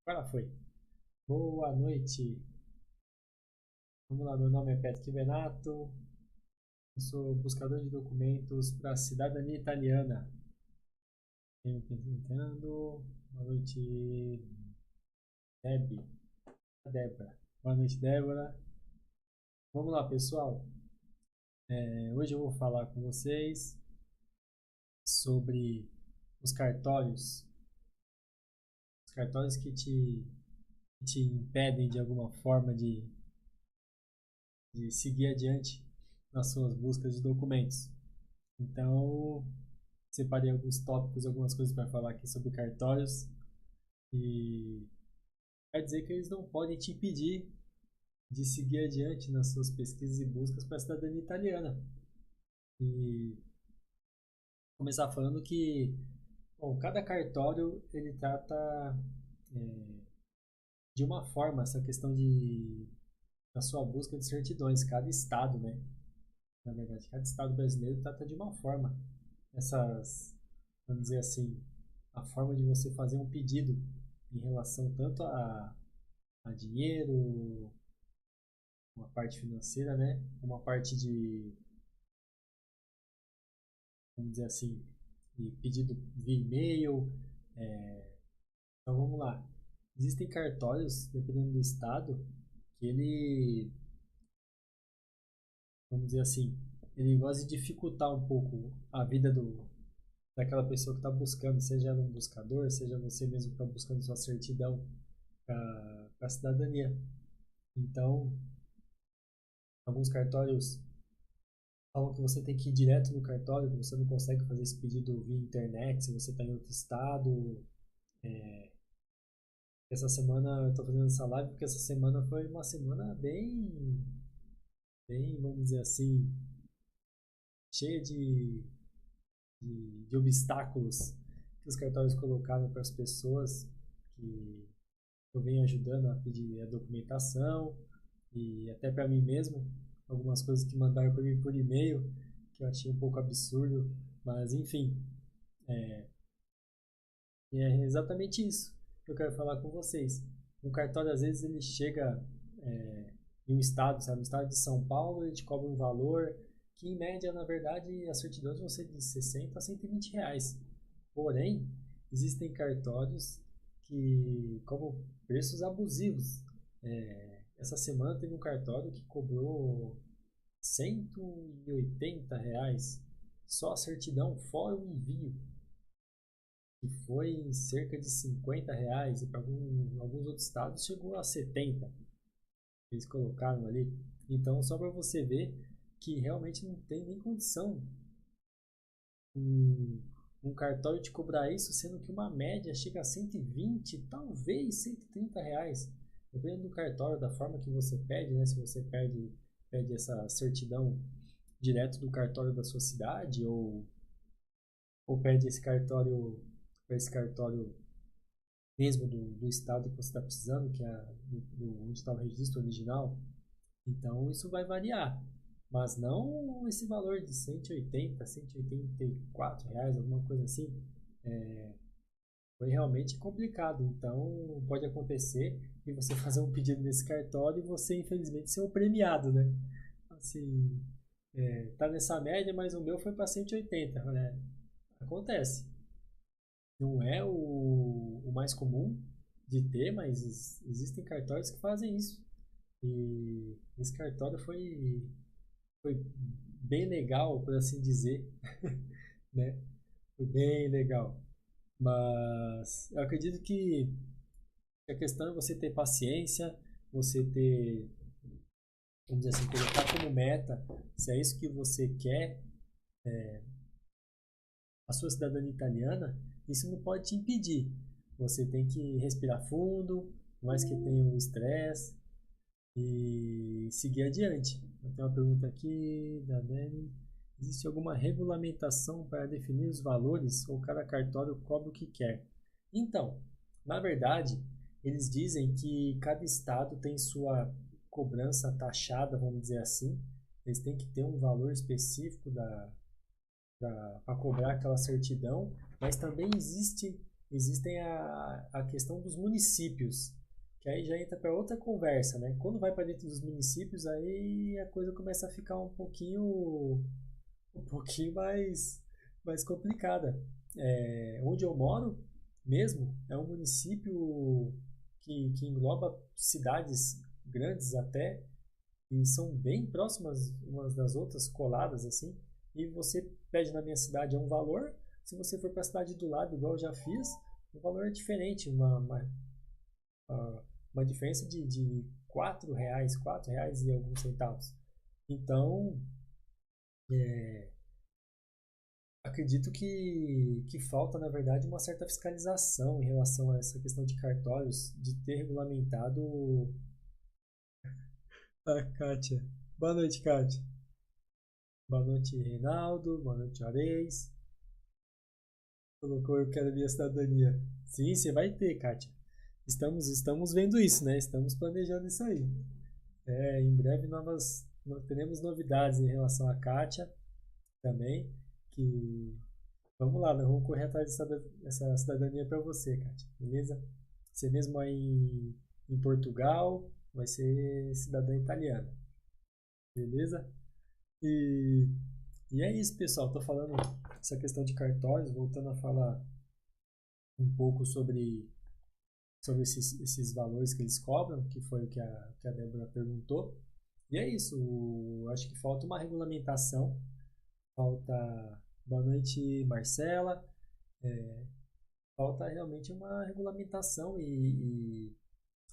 Agora foi. Boa noite. Vamos lá, meu nome é Patrick Venato. Eu sou buscador de documentos para a cidadania italiana. Venho apresentando. Boa noite, Débora. Boa noite, Débora. Vamos lá, pessoal. Hoje eu vou falar com vocês sobre os cartórios. Os cartórios que te impedem de alguma forma de seguir adiante nas suas buscas de documentos. Então, separei alguns tópicos, algumas coisas para falar aqui sobre cartórios e quer dizer que eles não podem te impedir de seguir adiante nas suas pesquisas e buscas para a cidadania italiana. E começar falando que, bom, cada cartório ele trata é, de uma forma essa questão da sua busca de certidões, cada estado, né? Na verdade, cada estado brasileiro trata de uma forma essas, vamos dizer assim, a forma de você fazer um pedido em relação tanto a dinheiro, uma parte financeira, né? Uma parte de, vamos dizer assim, de pedido via e-mail. É, então vamos lá. Existem cartórios, dependendo do estado, que ele, vamos dizer assim, ele gosta de dificultar um pouco a vida daquela pessoa que está buscando, seja um buscador, seja você mesmo que está buscando sua certidão para a cidadania. Então, alguns cartórios falam que você tem que ir direto no cartório, que você não consegue fazer esse pedido via internet se você está em outro estado. Essa semana eu estou fazendo essa live porque essa semana foi uma semana bem, vamos dizer assim, cheia de obstáculos que os cartórios colocaram para as pessoas que eu venho ajudando a pedir a documentação e até para mim mesmo, algumas coisas que mandaram para mim por e-mail que eu achei um pouco absurdo, mas enfim, é exatamente isso que eu quero falar com vocês. Um cartório, às vezes, ele chega em um estado, sabe? No estado de São Paulo, ele te cobra um valor que, em média, na verdade, as certidões vão ser de 60 a 120 reais. Porém, existem cartórios que cobram preços abusivos. Essa semana teve um cartório que cobrou 180 reais só a certidão, fora o envio que foi em cerca de 50 reais, e para alguns outros estados chegou a 70. Eles colocaram ali. Então, só para você ver que realmente não tem nem condição um, um cartório de cobrar isso, sendo que uma média chega a 120, talvez 130 reais. Dependendo do cartório, da forma que você pede, né? Se você pede essa certidão direto do cartório da sua cidade ou pede esse cartório para esse cartório mesmo do estado que você está precisando, que é onde está o registro original. Então isso vai variar, mas não esse valor de 180, 184 reais, alguma coisa assim. É, foi realmente complicado. Então pode acontecer de você fazer um pedido nesse cartório e você infelizmente ser o premiado, né? Assim, tá nessa média, mas o meu foi para 180, né? Acontece. Não é o mais comum de ter, mas existem cartórios que fazem isso. E esse cartório foi bem legal, por assim dizer, né? Foi bem legal. Mas eu acredito que a questão é você ter paciência, você ter, vamos dizer assim, colocar como meta, se é isso que você quer, a sua cidadania italiana, isso não pode te impedir. Você tem que respirar fundo, por mais que tenha um estresse, e seguir adiante. Eu tenho uma pergunta aqui da Dani. Existe alguma regulamentação para definir os valores ou cada cartório cobra o que quer? Então, na verdade, eles dizem que cada estado tem sua cobrança taxada, vamos dizer assim. Eles têm que ter um valor específico para cobrar aquela certidão, mas também existe. existem a questão dos municípios, que aí já entra para outra conversa, né? Quando vai para dentro dos municípios, aí a coisa começa a ficar um pouquinho mais complicada. Onde eu moro mesmo é um município que engloba cidades grandes até, e são bem próximas umas das outras, coladas assim, e você pede na minha cidade um valor, se você for para a cidade do lado, igual eu já fiz, o valor é diferente, uma diferença de R$ 4 e alguns centavos. Então, acredito que falta, na verdade, uma certa fiscalização em relação a essa questão de cartórios, de ter regulamentado. A Kátia. Boa noite, Kátia. Boa noite, Reinaldo. Boa noite, Areis. Colocou eu quero minha cidadania. Sim, você vai ter, Kátia. Estamos vendo isso, né? Estamos planejando isso aí. Em breve teremos novidades em relação à Kátia também. Que vamos lá, nós vamos correr atrás dessa cidadania para você, Kátia. Beleza? Você mesmo aí em Portugal vai ser cidadã italiana. Beleza? E, e é isso, pessoal. Tô falando essa questão de cartórios, voltando a falar um pouco sobre esses valores que eles cobram, que foi o que a Débora perguntou. E é isso. Acho que falta uma regulamentação. Falta. Boa noite, Marcela. Falta realmente uma regulamentação e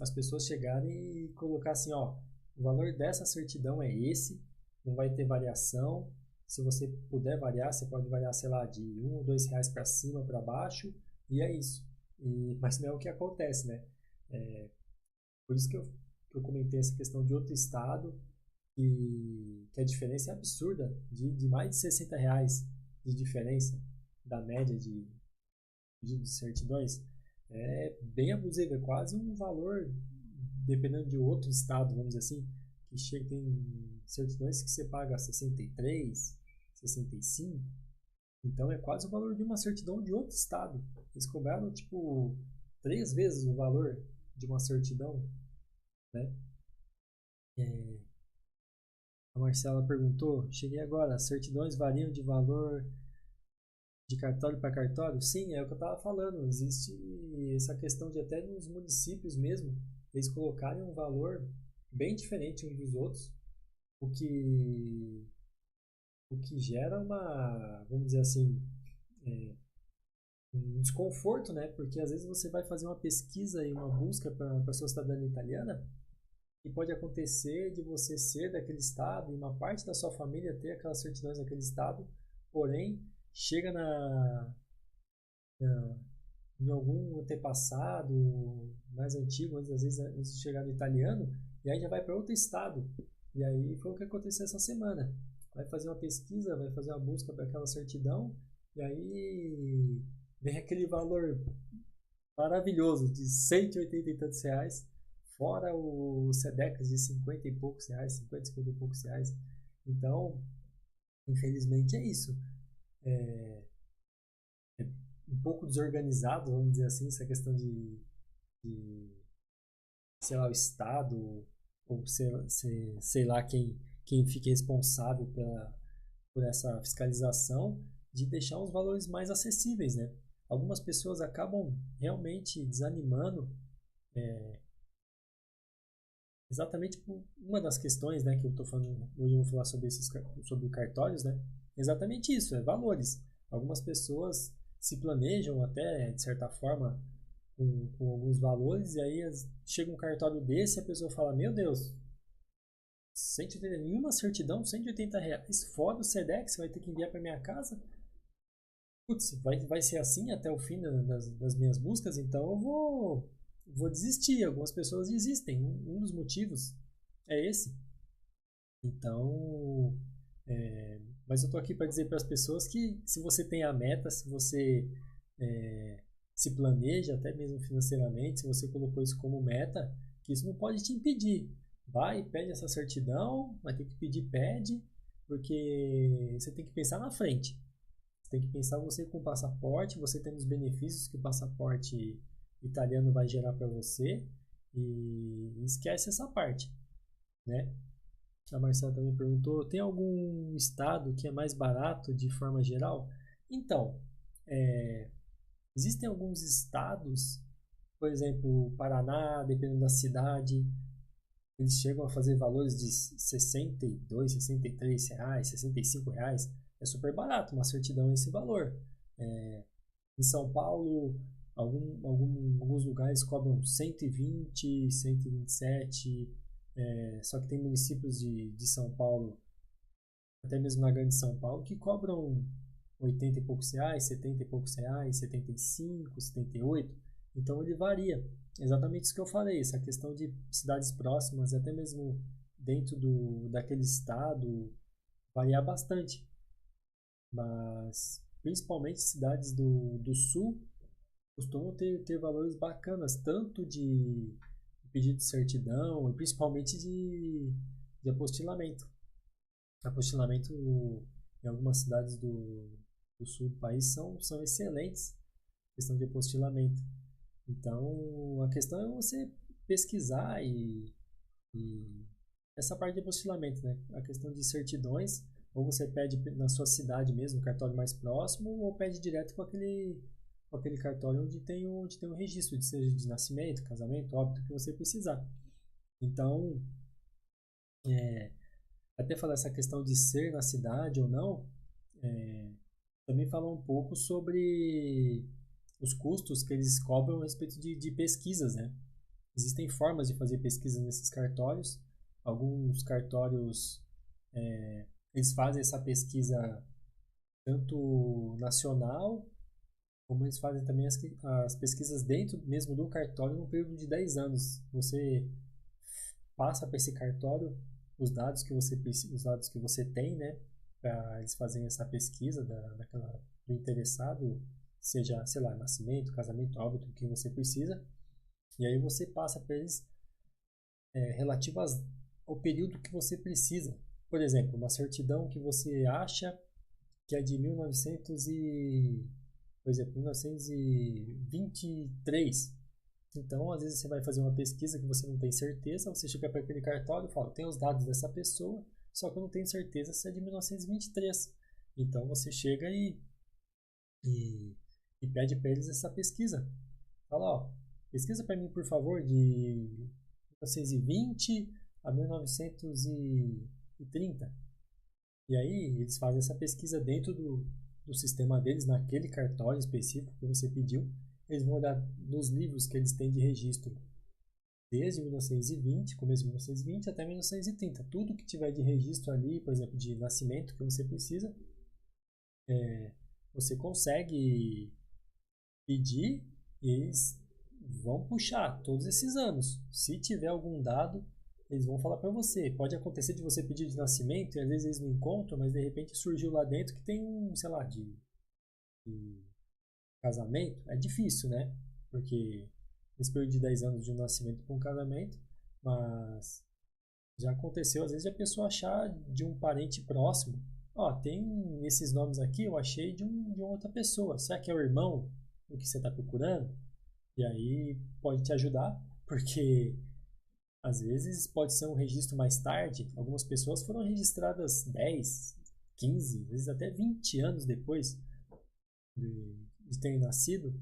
as pessoas chegarem e colocar assim, ó, o valor dessa certidão é esse, não vai ter variação. Se você puder variar, você pode variar, sei lá, de R$ 1 ou R$ 2 para cima, para baixo, e é isso. Mas não é o que acontece, né? Por isso que eu comentei essa questão de outro estado, que a diferença é absurda, de mais de R$ 60 de diferença da média de certidões. É bem abusivo, é quase um valor, dependendo de outro estado, vamos dizer assim, que chega, tem certidões que você paga 63, 65, então é quase o valor de uma certidão de outro estado. Eles cobraram, tipo, 3 vezes o valor de uma certidão, né? A Marcela perguntou, cheguei agora, certidões variam de valor de cartório para cartório? Sim, é o que eu estava falando. Existe essa questão de até nos municípios mesmo, eles colocarem um valor bem diferente uns dos outros, o que, o que gera vamos dizer assim, um desconforto, né? Porque às vezes você vai fazer uma pesquisa e uma busca para a sua cidadania italiana e pode acontecer de você ser daquele estado e uma parte da sua família ter aquelas certidões daquele estado, porém chega em algum antepassado mais antigo, às vezes antes de chegar no italiano, e aí já vai para outro estado. E aí foi o que aconteceu essa semana. Vai fazer uma pesquisa, vai fazer uma busca para aquela certidão, e aí vem aquele valor maravilhoso de 180 e tantos reais, fora o SEDEX de 50 e poucos reais, 50 e poucos reais. Então, infelizmente é isso. É um pouco desorganizado, vamos dizer assim, essa questão de sei lá, o Estado, ou sei lá quem fique responsável por essa fiscalização, de deixar os valores mais acessíveis, né? Algumas pessoas acabam realmente desanimando, exatamente por uma das questões, né, que eu estou falando, hoje eu vou falar sobre cartórios, né? Exatamente isso, valores. Algumas pessoas se planejam até, de certa forma, com alguns valores, e aí chega um cartório desse e a pessoa fala, meu Deus, 180, nenhuma certidão, R$ 180, fora o SEDEX, vai ter que enviar para minha casa? Putz, vai ser assim até o fim das minhas buscas, então eu vou desistir. Algumas pessoas desistem. Um dos motivos é esse. Então, mas eu tô aqui para dizer para as pessoas que se você tem a meta, se você se planeja, até mesmo financeiramente, se você colocou isso como meta, que isso não pode te impedir. Vai, pede essa certidão, vai ter que pedir, pede, porque você tem que pensar na frente. Você tem que pensar você com o passaporte, você tendo os benefícios que o passaporte italiano vai gerar para você e esquece essa parte, né? A Marcela também perguntou: tem algum estado que é mais barato de forma geral? Então, é, existem alguns estados, por exemplo, Paraná, dependendo da cidade, eles chegam a fazer valores de 62, 63 reais, 65 reais. É super barato, uma certidão é esse valor. É, em São Paulo, alguns lugares cobram 120, 127. Só que tem municípios de São Paulo, até mesmo na grande São Paulo, que cobram 80 e poucos reais, 70 e poucos reais, 75, 78. Então ele varia. Exatamente isso que eu falei, essa questão de cidades próximas, até mesmo dentro daquele estado, variar bastante. Mas principalmente cidades do sul costumam ter valores bacanas, tanto de pedido de certidão e principalmente de apostilamento. Apostilamento em algumas cidades do sul do país são excelentes, questão de apostilamento. Então, a questão é você pesquisar e essa parte de apostilamento, né? A questão de certidões, ou você pede na sua cidade mesmo, o cartório mais próximo, ou pede direto com aquele cartório onde tem um registro, seja de nascimento, casamento, óbito, que você precisar. Então, até falar essa questão de ser na cidade ou não, é, também falar um pouco sobre os custos que eles cobram a respeito de pesquisas, né? Existem formas de fazer pesquisa nesses cartórios. Alguns cartórios, eles fazem essa pesquisa tanto nacional, como eles fazem também as pesquisas dentro mesmo do cartório no período de 10 anos. Você passa para esse cartório os dados que você tem, né, para eles fazerem essa pesquisa do interessado, seja, sei lá, nascimento, casamento, óbito, o que você precisa, e aí você passa para eles relativo ao período que você precisa. Por exemplo, uma certidão que você acha que é de 1900 e, por exemplo, 1923. Então, às vezes você vai fazer uma pesquisa que você não tem certeza, você chega para aquele cartório e fala: tem os dados dessa pessoa, só que eu não tenho certeza se é de 1923. Então, você chega e, e pede para eles essa pesquisa. Fala: ó, pesquisa para mim, por favor, de 1920 a 1930. E aí, eles fazem essa pesquisa dentro do sistema deles, naquele cartório específico que você pediu. Eles vão olhar nos livros que eles têm de registro desde 1920, começo de 1920 até 1930. Tudo que tiver de registro ali, por exemplo, de nascimento que você precisa, você consegue pedir e eles vão puxar todos esses anos. Se tiver algum dado, eles vão falar para você. Pode acontecer de você pedir de nascimento e às vezes eles não encontram, mas de repente surgiu lá dentro que tem um, sei lá, de casamento. É difícil, né? Porque esse período de 10 anos de um nascimento para um casamento, mas já aconteceu às vezes a pessoa achar de um parente próximo: ó, tem esses nomes aqui, eu achei de uma outra pessoa. Será que é o irmão do que você está procurando? E aí pode te ajudar, porque às vezes pode ser um registro mais tarde. Algumas pessoas foram registradas 10, 15, às vezes até 20 anos depois de terem nascido.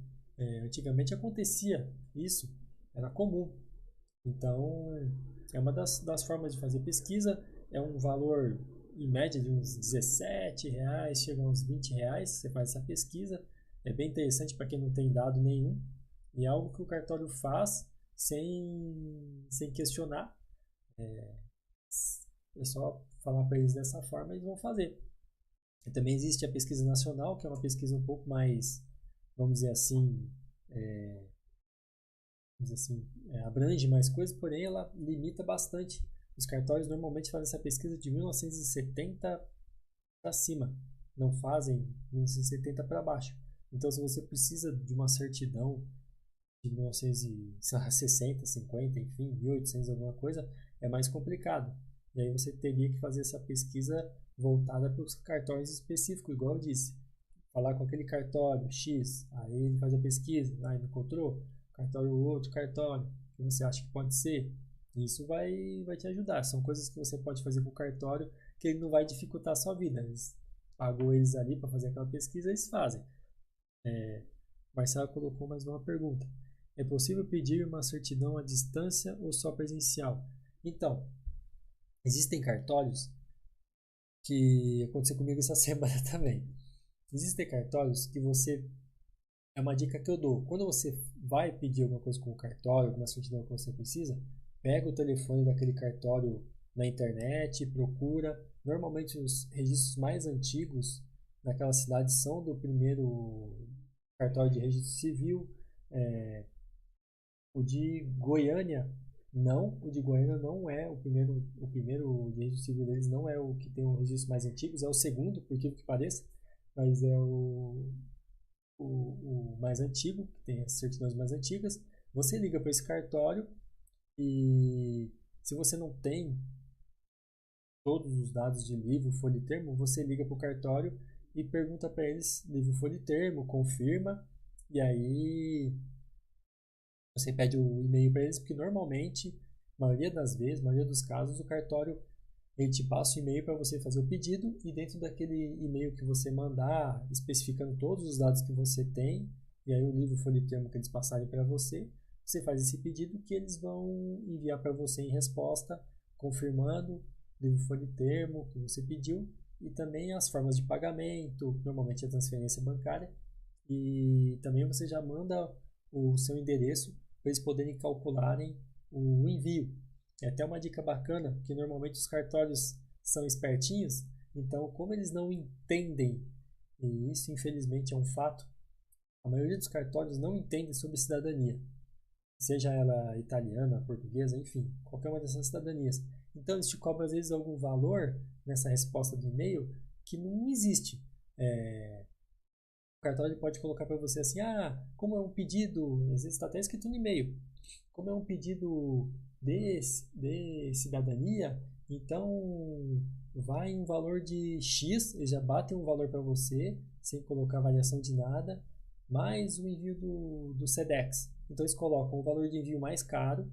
Antigamente acontecia isso, era comum. Então, é uma das formas de fazer pesquisa. É um valor em média de uns 17 reais, chega a uns 20 reais. Você faz essa pesquisa. É bem interessante para quem não tem dado nenhum. E é algo que o cartório faz sem questionar. É só falar para eles dessa forma e eles vão fazer. E também existe a pesquisa nacional, que é uma pesquisa um pouco mais, vamos dizer assim, abrange mais coisas, porém ela limita bastante. Os cartórios normalmente fazem essa pesquisa de 1970 para cima, não fazem 1970 para baixo. Então, se você precisa de uma certidão de 1960, 50, enfim, 1800 alguma coisa, é mais complicado. E aí você teria que fazer essa pesquisa voltada para os cartões específicos, igual eu disse. falar com aquele cartório X, aí ele faz a pesquisa, aí não encontrou, cartório outro cartório, que você acha que pode ser, isso vai te ajudar. São coisas que você pode fazer com o cartório que ele não vai dificultar a sua vida. Eles pagou eles ali para fazer aquela pesquisa, eles fazem. Marcelo colocou mais uma pergunta. É possível pedir uma certidão à distância ou só presencial? Então, existem cartórios que aconteceu comigo essa semana também. Existem cartórios que você. É uma dica que eu dou. Quando você vai pedir alguma coisa com o cartório, alguma certidão que você precisa, pega o telefone daquele cartório na internet, procura. Normalmente os registros mais antigos naquela cidade são do primeiro cartório de registro civil. O de Goiânia não, o de Goiânia não é o primeiro de registro civil deles não é o que tem os registros mais antigos, é o segundo, por que pareça, mas é o mais antigo, que tem as certidões mais antigas. Você liga para esse cartório e se você não tem todos os dados de livro, folha e termo, você liga para o cartório e pergunta para eles livro, folha e termo, confirma, e aí você pede o e-mail para eles, porque normalmente, maioria das vezes, maioria dos casos, o cartório ele te passa o e-mail para você fazer o pedido e dentro daquele e-mail que você mandar, especificando todos os dados que você tem, e aí o livro folha e termo que eles passarem para você, você faz esse pedido que eles vão enviar para você em resposta, confirmando o livro folha e termo que você pediu e também as formas de pagamento, normalmente a transferência bancária, e também você já manda o seu endereço para eles poderem calcularem o envio. É até uma dica bacana, que normalmente os cartórios são espertinhos, então como eles não entendem, e isso infelizmente é um fato, a maioria dos cartórios não entende sobre cidadania, seja ela italiana, portuguesa, enfim, qualquer uma dessas cidadanias. Então eles te cobram às vezes algum valor nessa resposta do e-mail que não existe. O cartório pode colocar para você assim, como é um pedido, às vezes está até escrito no e-mail, como é um pedido de cidadania, então vai um valor de X, eles já batem um valor para você, sem colocar variação de nada, mais o envio do SEDEX. Então eles colocam o valor de envio mais caro,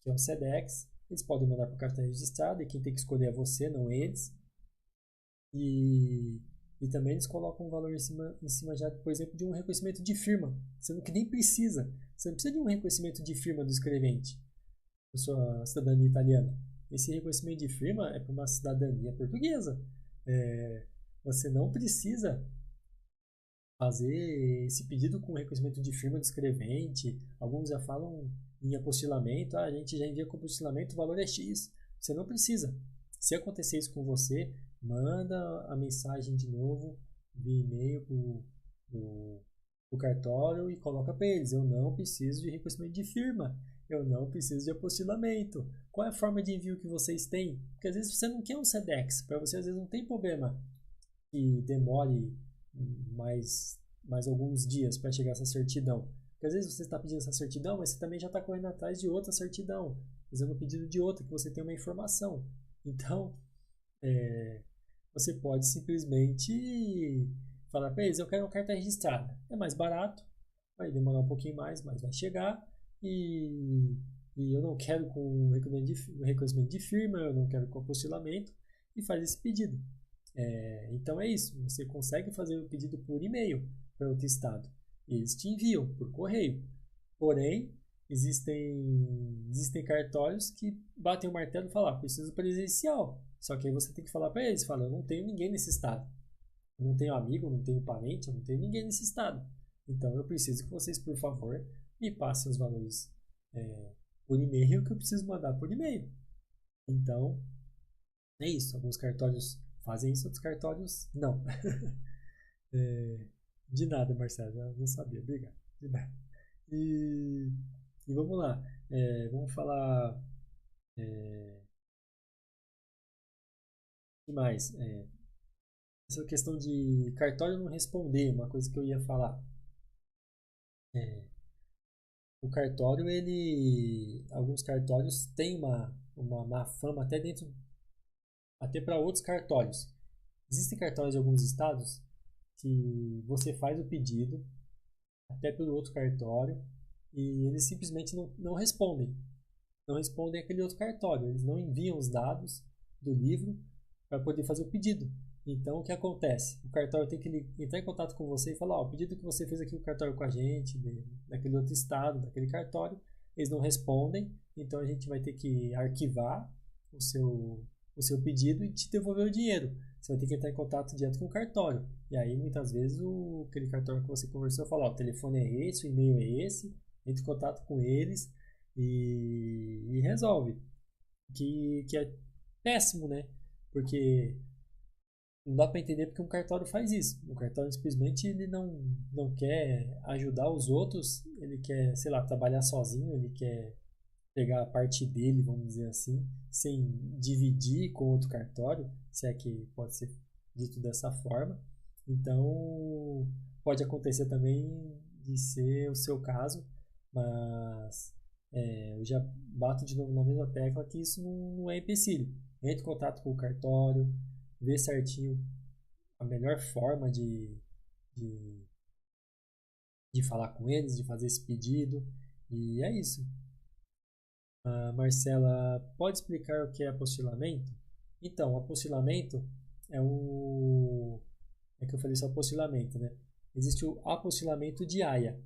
que é o SEDEX, eles podem mandar para o cartão registrado, e quem tem que escolher é você, não eles. E também eles colocam um valor em cima já, por exemplo, de um reconhecimento de firma, sendo que nem precisa. Você não precisa de um reconhecimento de firma do escrevente, da sua cidadania italiana. Esse reconhecimento de firma é para uma cidadania portuguesa. Você não precisa fazer esse pedido com reconhecimento de firma do escrevente. Alguns já falam em apostilamento, a gente já envia com apostilamento, o valor é X. Você não precisa. Se acontecer isso com você, manda a mensagem de novo via e-mail pro cartório e coloca para eles: eu não preciso de reconhecimento de firma, eu não preciso de apostilamento. Qual é a forma de envio que vocês têm? Porque às vezes você não quer um SEDEX, para você às vezes não tem problema que demore mais alguns dias para chegar essa certidão. Porque às vezes você está pedindo essa certidão, mas você também já está correndo atrás de outra certidão, fazendo um pedido de outra, que você tem uma informação. Então, você pode simplesmente falar para eles: eu quero uma carta registrada. É mais barato, vai demorar um pouquinho mais, mas vai chegar. E eu não quero com reconhecimento de firma, eu não quero com apostilamento, e faz esse pedido. Então é isso, você consegue fazer o pedido por e-mail para outro estado. Eles te enviam por correio. Porém, existem cartórios que batem o martelo e falam: preciso presencial. Só que aí você tem que falar para eles: eu não tenho ninguém nesse estado. Eu não tenho amigo, não tenho parente, eu não tenho ninguém nesse estado. Então eu preciso que vocês, por favor, me passem os valores por e-mail, que eu preciso mandar por e-mail. Então, é isso. Alguns cartórios fazem isso, outros cartórios não. De nada, Marcelo, eu não sabia. Obrigado. De nada. E vamos lá. Vamos falar. O que mais? Essa questão de cartório não responder, uma coisa que eu ia falar. O cartório, alguns cartórios têm uma má fama até para outros cartórios. Existem cartórios de alguns estados que você faz o pedido até pelo outro cartório e eles simplesmente não respondem. Não respondem aquele outro cartório. Eles não enviam os dados do livro para poder fazer o pedido. Então, o que acontece? O cartório tem que entrar em contato com você e falar: o pedido que você fez aqui no cartório com a gente, daquele outro estado, daquele cartório, eles não respondem, então a gente vai ter que arquivar o seu pedido e te devolver o dinheiro. Você vai ter que entrar em contato direto com o cartório. E aí, muitas vezes, aquele cartório que você conversou fala: o telefone é esse, o e-mail é esse, entre em contato com eles e resolve. Que é péssimo, né? Porque não dá para entender porque um cartório faz isso. O cartório simplesmente ele não quer ajudar os outros, ele quer, sei lá, trabalhar sozinho, ele quer pegar a parte dele, vamos dizer assim, sem dividir com outro cartório, se é que pode ser dito dessa forma. Então, pode acontecer também de ser o seu caso, mas eu já bato de novo na mesma tecla que isso não é empecilho. Entre em contato com o cartório, vê certinho a melhor forma de, de falar com eles, de fazer esse pedido, e é isso. Marcela, pode explicar o que é apostilamento? Então, apostilamento é o. É que eu falei só apostilamento, né? Existe o apostilamento de Haia,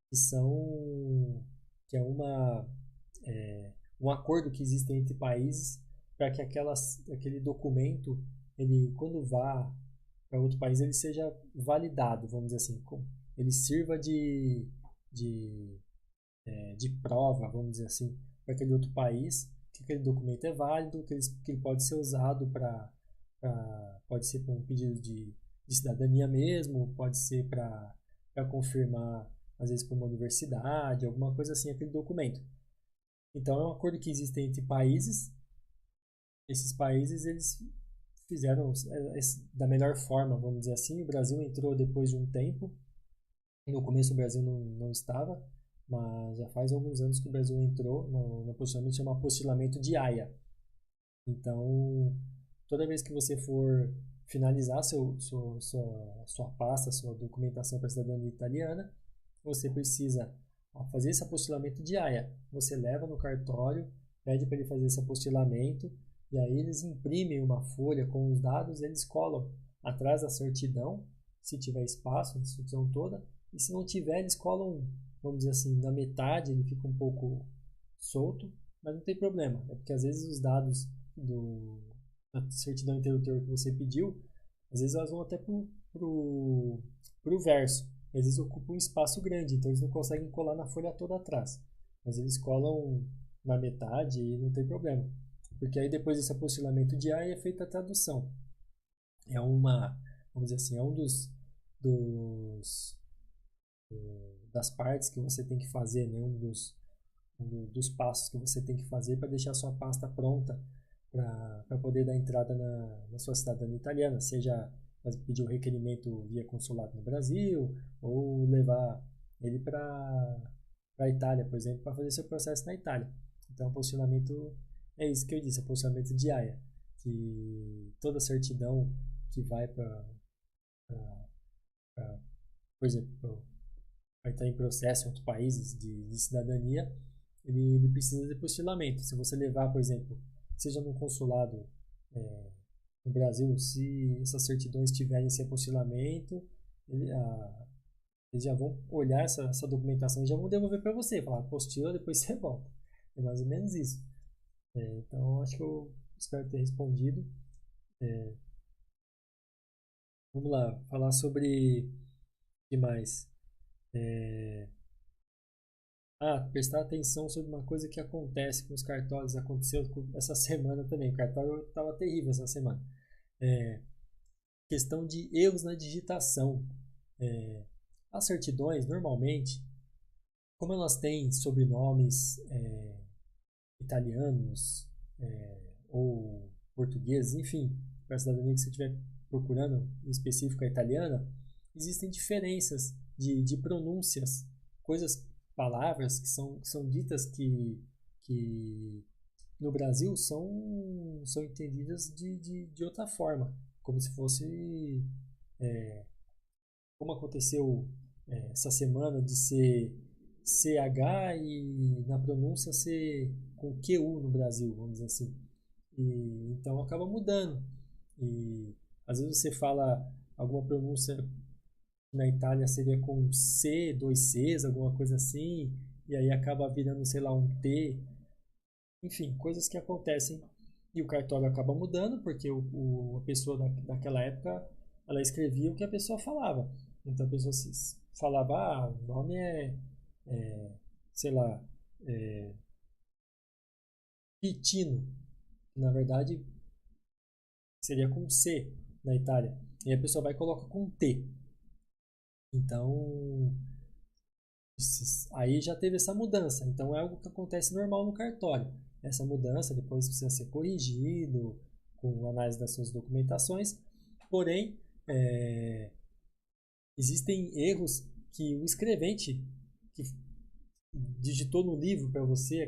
que são. Que é um acordo que existe entre países para que aquele documento, ele, quando vá para outro país, ele seja validado, vamos dizer assim, ele sirva de, de prova, vamos dizer assim, para aquele outro país que aquele documento é válido, que ele pode ser usado pode ser para um pedido de cidadania mesmo, pode ser para confirmar, às vezes, para uma universidade, alguma coisa assim, aquele documento. Então, é um acordo que existe entre países. Esses países, eles fizeram da melhor forma, vamos dizer assim. O Brasil entrou depois de um tempo. No começo o Brasil não estava, mas já faz alguns anos que o Brasil entrou no apostilamento, chama apostilamento de Haia. Então, toda vez que você for finalizar sua pasta, sua documentação para a cidadania italiana, você precisa fazer esse apostilamento de Haia. Você leva no cartório, pede para ele fazer esse apostilamento, e aí eles imprimem uma folha com os dados, eles colam atrás da certidão, se tiver espaço, a certidão toda, e se não tiver, eles colam, vamos dizer assim, na metade, ele fica um pouco solto, mas não tem problema. É porque às vezes os dados da certidão introdutória que você pediu, às vezes elas vão até pro verso. Às vezes ocupa um espaço grande, então eles não conseguem colar na folha toda atrás. Mas eles colam na metade e não tem problema. Porque aí depois desse apostilamento de A é feita a tradução. É vamos dizer assim, é um dos das partes que você tem que fazer, né? Um dos passos que você tem que fazer para deixar a sua pasta pronta para poder dar entrada na sua cidadania italiana, seja pedir um requerimento via consulado no Brasil ou levar ele para a Itália, por exemplo, para fazer seu processo na Itália. Então, o apostilamento é isso que eu disse, apostilamento de AIA, que toda certidão que vai por exemplo, vai estar em processo em outros países de cidadania, ele precisa de apostilamento. Se você levar, por exemplo, seja num consulado no Brasil, se essas certidões tiverem esse apostilamento, eles já vão olhar essa documentação e já vão devolver para você. Falar, apostila, depois você volta. É mais ou menos isso. Então, acho que eu espero ter respondido. Vamos lá, falar sobre o que mais? Prestar atenção sobre uma coisa que acontece com os cartórios. Aconteceu essa semana também. O cartório estava terrível essa semana. Questão de erros na digitação. As certidões, normalmente, como elas têm sobrenomes italianos ou portugueses, enfim, para a cidadania que você estiver procurando, em específico a italiana, existem diferenças de pronúncias, palavras que são ditas que no Brasil são entendidas de outra forma, como se fosse como aconteceu essa semana de ser CH e na pronúncia ser com QU no Brasil, vamos dizer assim. E, então acaba mudando. E às vezes você fala alguma pronúncia na Itália seria com C, dois Cs, alguma coisa assim, e aí acaba virando, sei lá, um T. Enfim, coisas que acontecem e o cartório acaba mudando porque a pessoa daquela época ela escrevia o que a pessoa falava. Então a pessoa falava, o nome é sei lá, é, Pitino. Na verdade, seria com C na Itália. E a pessoa vai e coloca com T. Então, aí já teve essa mudança. Então, é algo que acontece normal no cartório. Essa mudança depois precisa ser corrigido com análise das suas documentações. Porém, existem erros que o escrevente que digitou no livro para você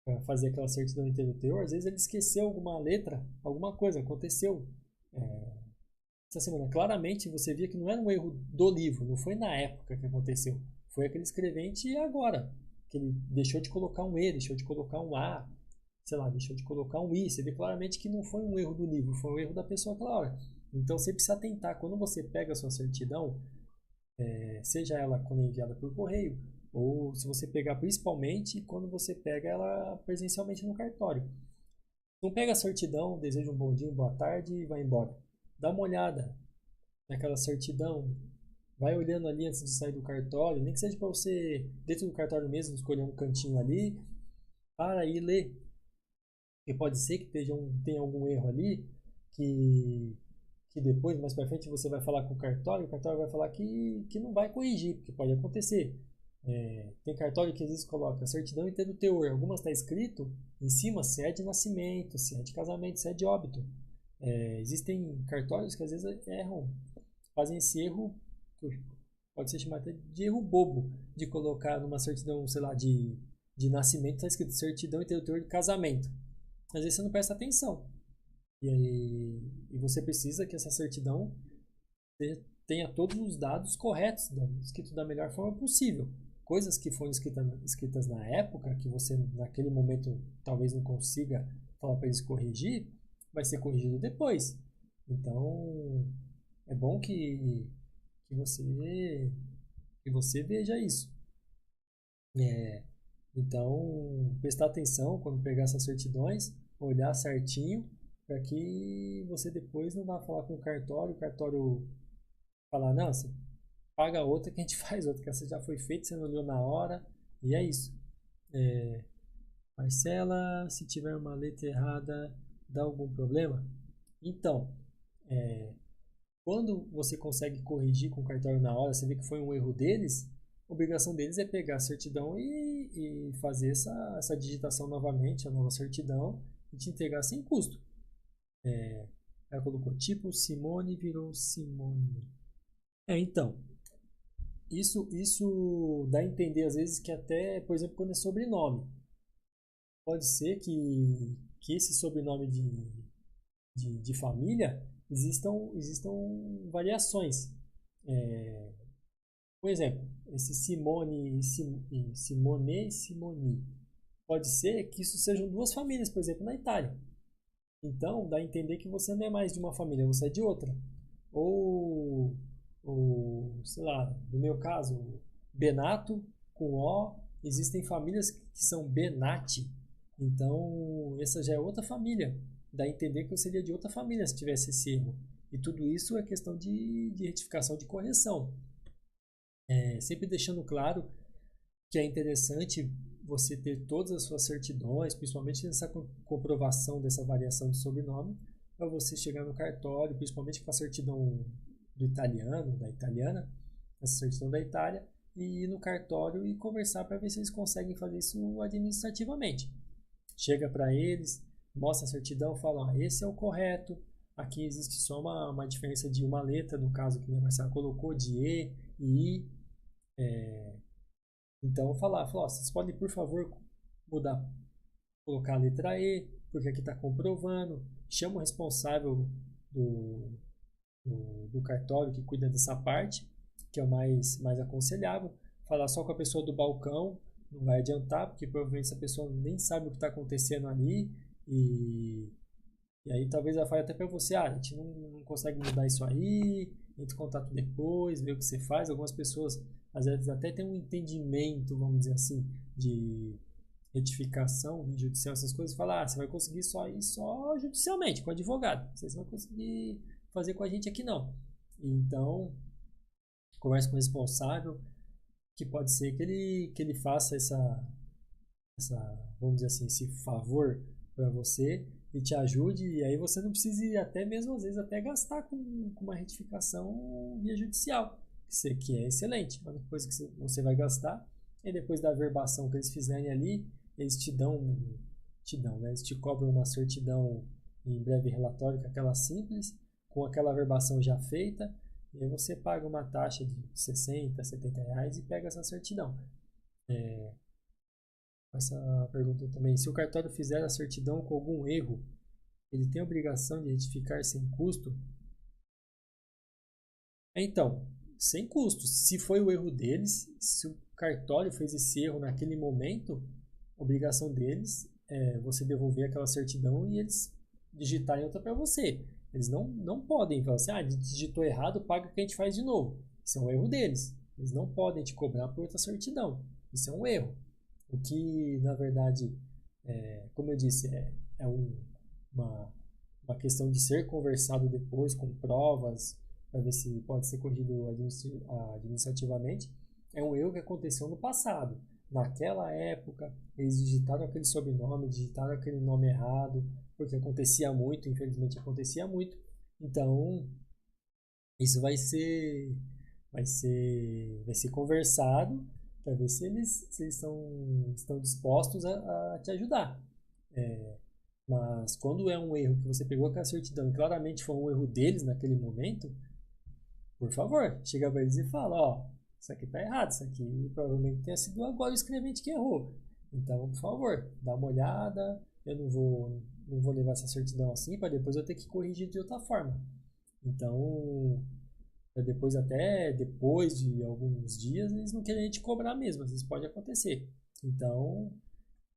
para fazer aquela certidão inteira do teor, às vezes ele esqueceu alguma letra, alguma coisa aconteceu essa semana. Claramente você via que não era um erro do livro, não foi na época que aconteceu, foi aquele escrevente agora, que ele deixou de colocar um E, deixou de colocar um A, sei lá, deixou de colocar um I. Você vê claramente que não foi um erro do livro, foi um erro da pessoa aquela hora. Então você precisa atentar, quando você pega a sua certidão, seja ela quando é enviada por correio, ou se você pegar principalmente quando você pega ela presencialmente no cartório. Não pega a certidão, deseja um bom dia, uma boa tarde e vai embora. Dá uma olhada naquela certidão, vai olhando ali antes de sair do cartório, nem que seja para você, dentro do cartório mesmo, escolher um cantinho ali, para aí ler. Porque pode ser que tenha algum erro ali que depois, mais para frente, você vai falar com o cartório vai falar que não vai corrigir, porque pode acontecer. Tem cartório que às vezes coloca certidão inteira do teor. Algumas está escrito em cima se é de nascimento, se é de casamento, se é de óbito. Existem cartórios que às vezes erram, fazem esse erro, pode ser chamado até de erro bobo, de colocar numa certidão, sei lá, de nascimento, está escrito certidão inteira do teor de casamento. Às vezes você não presta atenção. E você precisa que essa certidão tenha todos os dados corretos, escrito da melhor forma possível. Coisas que foram escritas na época, que você naquele momento talvez não consiga falar para eles corrigir, vai ser corrigido depois. Então, é bom que você veja isso. Então, prestar atenção quando pegar essas certidões, olhar certinho, para que você depois não vá falar com o cartório falar, não, você paga outra que a gente faz outra, que essa já foi feita, você não olhou na hora, e é isso. Marcela, se tiver uma letra errada, dá algum problema? Então, quando você consegue corrigir com o cartório na hora, você vê que foi um erro deles, a obrigação deles é pegar a certidão e fazer essa digitação novamente, a nova certidão, e te entregar sem custo. Ela colocou tipo Simone, virou Simone. Então, isso dá a entender às vezes que até, por exemplo, quando é sobrenome, pode ser que esse sobrenome de família existam variações. Por exemplo, esse Simone e Simoni. Pode ser que isso sejam duas famílias, por exemplo, na Itália. Então, dá a entender que você não é mais de uma família, você é de outra. Ou sei lá, no meu caso, Benato com O, existem famílias que são Benati. Então, essa já é outra família. Dá a entender que eu seria de outra família se tivesse esse erro. E tudo isso é questão de retificação, de correção. Sempre deixando claro que é interessante você ter todas as suas certidões, principalmente nessa comprovação dessa variação de sobrenome, para você chegar no cartório, principalmente com a certidão do italiano, da italiana, essa certidão da Itália, e ir no cartório e conversar para ver se eles conseguem fazer isso administrativamente. Chega para eles, mostra a certidão, fala, esse é o correto, aqui existe só uma diferença de uma letra, no caso que a Marcela colocou, de E e I. Então, falar, vocês podem, por favor, mudar, colocar a letra E, porque aqui está comprovando. Chama o responsável do cartório que cuida dessa parte, que é o mais aconselhável. Falar só com a pessoa do balcão não vai adiantar, porque provavelmente essa pessoa nem sabe o que está acontecendo ali e, e aí talvez ela fale até para você, a gente não consegue mudar isso aí, entre em contato depois, ver o que você faz. Algumas pessoas às vezes até têm um entendimento, vamos dizer assim, de retificação judicial, essas coisas, falar, você vai conseguir só ir só judicialmente, com advogado. Vocês não vão conseguir fazer com a gente aqui não. Então, converse com o responsável, que pode ser que ele faça vamos dizer assim, esse favor para você e te ajude, e aí você não precise até mesmo às vezes até gastar com uma retificação via judicial, que é excelente. A única coisa que você vai gastar é depois da averbação que eles fizerem ali, eles né? Eles te cobram uma certidão em breve relatório, com aquela simples, com aquela averbação já feita, e aí você paga uma taxa de 60, 70 reais e pega essa certidão. Essa pergunta também. Se o cartório fizer a certidão com algum erro, ele tem a obrigação de retificar sem custo? Então, sem custo. Se foi o erro deles, se o cartório fez esse erro naquele momento, a obrigação deles é você devolver aquela certidão e eles digitarem outra para você. Eles não podem falar assim, digitou errado, paga que a gente faz de novo. Isso é um erro deles. Eles não podem te cobrar por outra certidão. Isso é um erro. O que, na verdade, como eu disse, uma, uma questão de ser conversado depois com provas, para ver se pode ser corrigido administrativamente, é um erro que aconteceu no passado. Naquela época, eles digitaram aquele sobrenome, digitaram aquele nome errado, porque acontecia muito, infelizmente acontecia muito. Então, isso vai ser conversado para ver se eles estão dispostos a te ajudar. Mas quando é um erro que você pegou aquela certidão e claramente foi um erro deles naquele momento, por favor, chega para eles e fala, ó, isso aqui tá errado, isso aqui provavelmente tenha sido agora o escrevente que errou. Então, por favor, dá uma olhada, eu não vou levar essa certidão assim para depois eu ter que corrigir de outra forma. Então, depois até depois de alguns dias eles não querem te cobrar mesmo, às vezes pode acontecer. Então,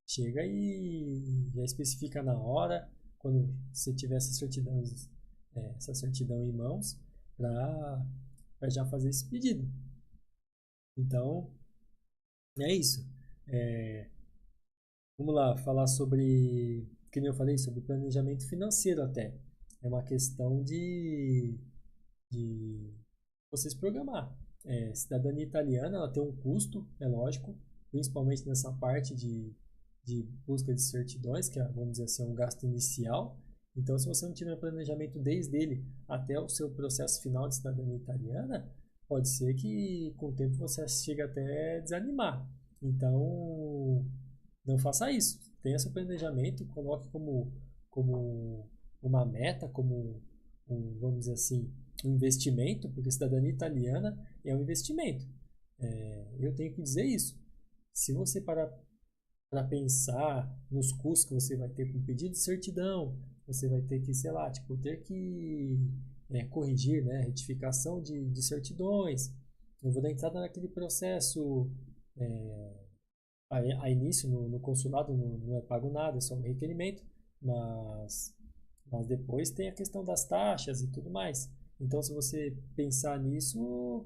chega e já especifica na hora, quando você tiver essa certidão em mãos, para já fazer esse pedido. Então, é isso. É, vamos lá, falar sobre, que nem eu falei, sobre planejamento financeiro até. É uma questão de você se programar. Cidadania italiana, ela tem um custo, é lógico, principalmente nessa parte de busca de certidões, que é, vamos dizer assim, um gasto inicial. Então, se você não tiver planejamento desde ele até o seu processo final de cidadania italiana, pode ser que com o tempo você chegue até a desanimar. Então, não faça isso. Tenha seu planejamento, coloque como uma meta, vamos dizer assim, um investimento, porque cidadania italiana é um investimento. Eu tenho que dizer isso. Se você parar para pensar nos custos que você vai ter com o pedido de certidão, você vai ter que, sei lá, tipo, ter que corrigir, né, retificação de certidões. Eu vou dar entrada naquele processo a início no consulado não é pago nada, é só um requerimento, mas, mas depois tem a questão das taxas e tudo mais. Então, se você pensar nisso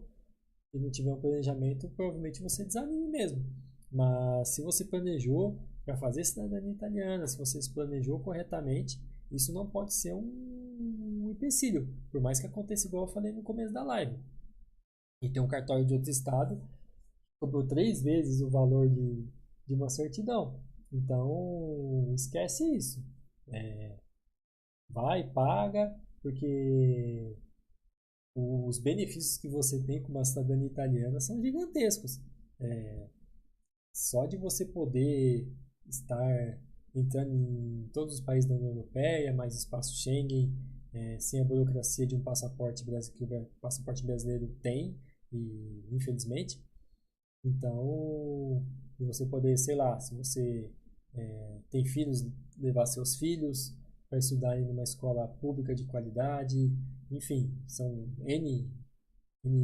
e não tiver um planejamento, provavelmente você desanime mesmo. Mas se você planejou para fazer cidadania italiana, se você se planejou corretamente, isso não pode ser um empecilho, por mais que aconteça igual eu falei no começo da live. E tem um cartório de outro estado cobrou 3 vezes o valor de uma certidão. Então, esquece isso. Vai, paga, porque os benefícios que você tem com uma cidadania italiana são gigantescos. Só de você poder estar entrando em todos os países da União Europeia, mais espaço Schengen, sem a burocracia de um passaporte que o passaporte brasileiro tem, e infelizmente. Então, você poder, sei lá, se você tem filhos, levar seus filhos, para estudar em uma escola pública de qualidade, enfim, são N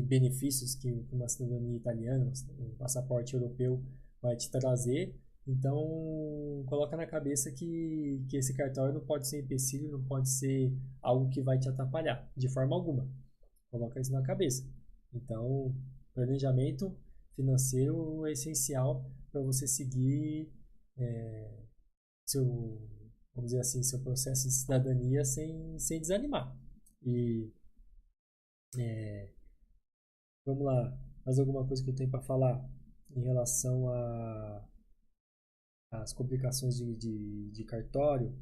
benefícios que uma cidadania italiana, um passaporte europeu vai te trazer. Então, coloca na cabeça que esse cartório não pode ser empecilho, não pode ser algo que vai te atrapalhar, de forma alguma. Coloca isso na cabeça. Então, planejamento financeiro é essencial para você seguir seu, vamos dizer assim, seu processo de cidadania sem desanimar. E vamos lá, mais alguma coisa que eu tenho para falar em relação às complicações de cartório?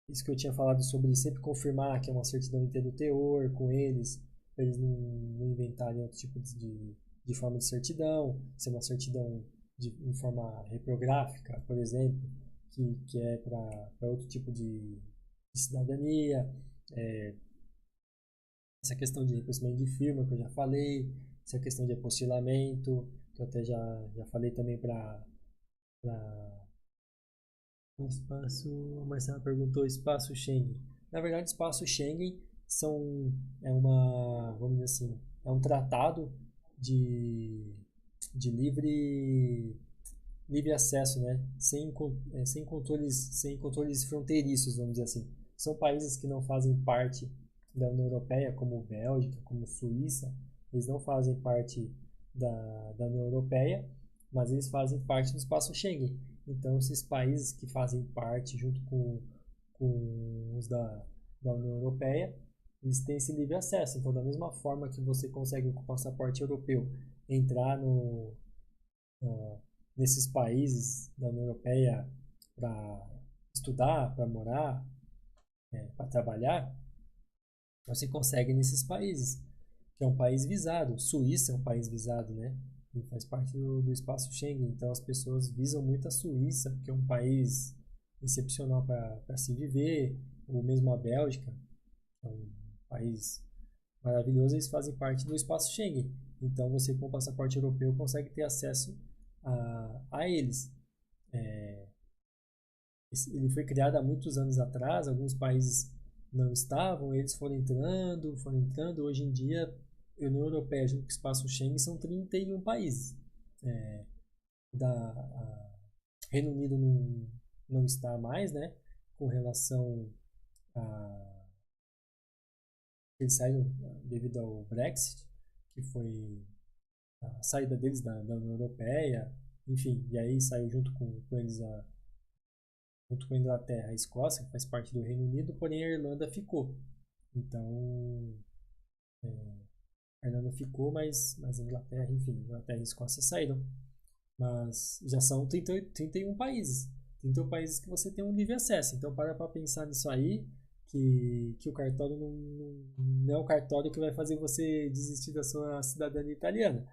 Isso que eu tinha falado sobre sempre confirmar que é uma certidão inteira do teor com eles, para eles não inventarem outro tipo de forma de certidão, se é uma certidão em forma reprográfica, por exemplo, que é para outro tipo de cidadania. Essa questão de reconhecimento de firma, que eu já falei, essa questão de apostilamento, que eu até já falei também para o espaço. A Marcela perguntou espaço Schengen. Na verdade, espaço Schengen vamos dizer assim, é um tratado de, de livre acesso, né? Sem controles fronteiriços, vamos dizer assim. São países que não fazem parte da União Europeia, como Bélgica, como Suíça, eles não fazem parte da União Europeia, mas eles fazem parte do espaço Schengen. Então, esses países que fazem parte, junto com os da União Europeia, eles têm esse livre acesso. Então, da mesma forma que você consegue com o passaporte europeu entrar nesses países da União Europeia para estudar, para morar, para trabalhar, você consegue nesses países, que é um país visado. Suíça é um país visado, né? E faz parte do espaço Schengen. Então as pessoas visam muito a Suíça, porque é um país excepcional para se viver, ou mesmo a Bélgica, que é um país maravilhoso, eles fazem parte do espaço Schengen. Então você com o passaporte europeu consegue ter acesso a eles. Ele foi criado há muitos anos atrás, alguns países não estavam, eles foram entrando. Hoje em dia, a União Europeia, junto com o espaço Schengen, são 31 países. Reino Unido não está mais, né? Com relação a. Eles saíram devido ao Brexit, que foi a saída deles da União Europeia, enfim, e aí saiu junto com eles junto com a Inglaterra, a Escócia, que faz parte do Reino Unido, porém a Irlanda ficou. Então, a Irlanda ficou, mas a Inglaterra, enfim, Inglaterra e Escócia saíram. Mas já são 31 países. 31 países que você tem um livre acesso. Então, para pensar nisso aí, que o cartório não é o cartório que vai fazer você desistir da sua cidadania italiana.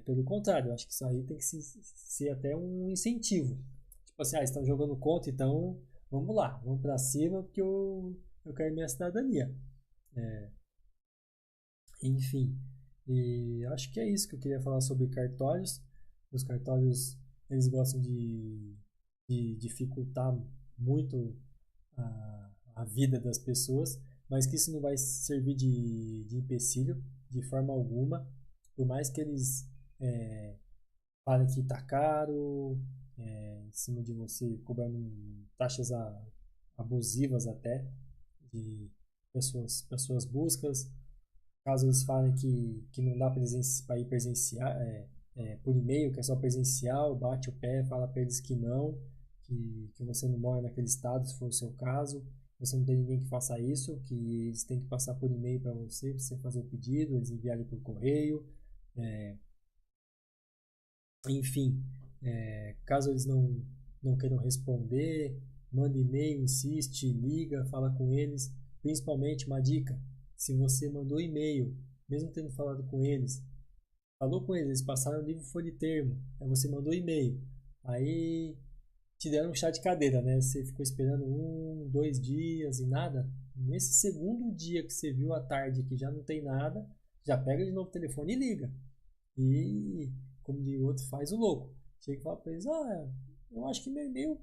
Pelo contrário, eu acho que isso aí tem que ser até um incentivo. Tipo assim, estão jogando contra, então vamos lá, vamos para cima porque eu quero minha cidadania. Enfim, e acho que é isso que eu queria falar sobre cartórios. Os cartórios, eles gostam de dificultar muito a vida das pessoas, mas que isso não vai servir de empecilho de forma alguma, por mais que eles falem que está caro, em cima de você, cobrando taxas abusivas até de pessoas buscas. Caso eles falem que não dá para ir presenciar, por e-mail, que é só presencial, bate o pé, fala para eles que não, que você não mora naquele estado, se for o seu caso, você não tem ninguém que faça isso, que eles têm que passar por e-mail para você fazer o pedido, eles enviarem por correio. Enfim, caso eles não queiram responder, manda e-mail, insiste, liga, fala com eles. Principalmente, uma dica: se você mandou e-mail, mesmo tendo falado com eles, falou com eles, eles passaram o livro folha de termo, aí você mandou e-mail, aí te deram um chá de cadeira, né? Você ficou esperando 2 dias e nada. Nesse segundo dia que você viu à tarde que já não tem nada, já pega de novo o telefone e liga. E, como diz o outro, faz o louco. Chega e fala para eles: eu acho que meu e-mail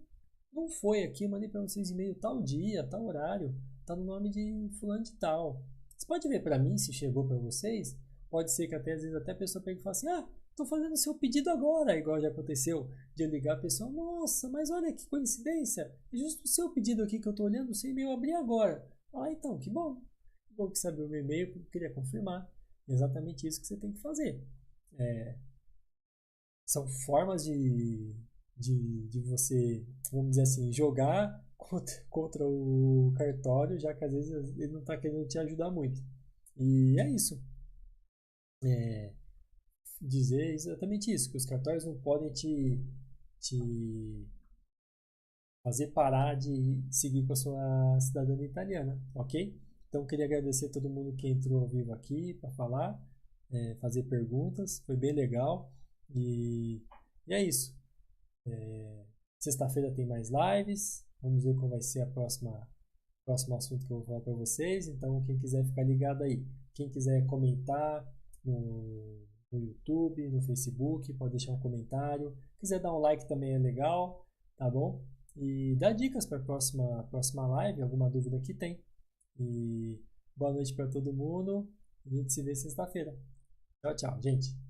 Não foi aqui, eu mandei para vocês e-mail tal dia, tal horário, tá no nome de fulano de tal. Você pode ver para mim se chegou para vocês? Pode ser que até às vezes até a pessoa pegue e fale assim: "Ah, tô fazendo o seu pedido agora", igual já aconteceu de eu ligar a pessoa: "Nossa, mas olha que coincidência, é justo o seu pedido aqui que eu tô olhando, o seu e-mail abri agora". Ah, então, que bom. Que bom que sabe o meu e-mail, porque eu queria confirmar. É exatamente isso que você tem que fazer. É, são formas de você, vamos dizer assim, jogar contra o cartório, já que às vezes ele não está querendo te ajudar muito. E é isso. É, dizer exatamente isso, que os cartórios não podem te fazer parar de seguir com a sua cidadania italiana, ok? Então, queria agradecer a todo mundo que entrou ao vivo aqui para falar, fazer perguntas, foi bem legal. E é isso. Sexta-feira tem mais lives. Vamos ver qual vai ser a próximo assunto que eu vou falar para vocês. Então, quem quiser ficar ligado aí, quem quiser comentar no YouTube, no Facebook, pode deixar um comentário. Quiser dar um like também é legal, tá bom? E dá dicas para a próxima live, alguma dúvida que tem. E boa noite para todo mundo. A gente se vê sexta-feira. Tchau, tchau, gente.